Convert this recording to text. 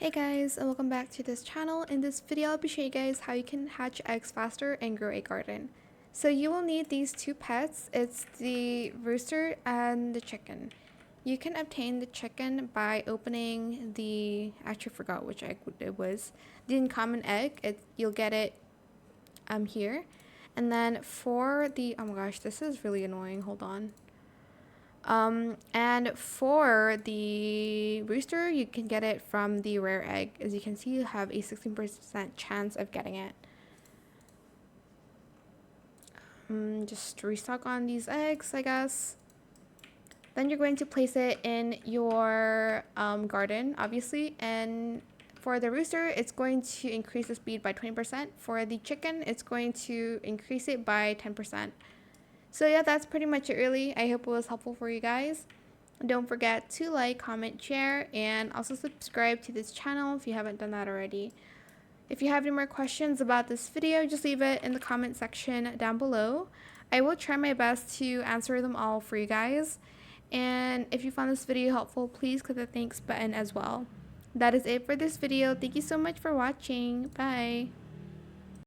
Hey guys, and welcome back to this channel. In this video, I'll be showing you guys how you can hatch eggs faster and grow a garden. So you will need these two pets. It's the rooster and the chicken. You can obtain the chicken by opening the, actually forgot which egg it was, the uncommon egg. You'll get it here. And then for the, oh my gosh, this is really annoying, hold on. And for the rooster, you can get it from the rare egg. As you can see, you have a 16% chance of getting it. Just restock on these eggs, I guess. Then you're going to place it in your garden, obviously. And for the rooster, it's going to increase the speed by 20%. For the chicken, it's going to increase it by 10%. So yeah, that's pretty much it really. I hope it was helpful for you guys. Don't forget to like, comment, share, and also subscribe to this channel if you haven't done that already. If you have any more questions about this video, just leave it in the comment section down below. I will try my best to answer them all for you guys. And if you found this video helpful, please click the thanks button as well. That is it for this video. Thank you so much for watching. Bye.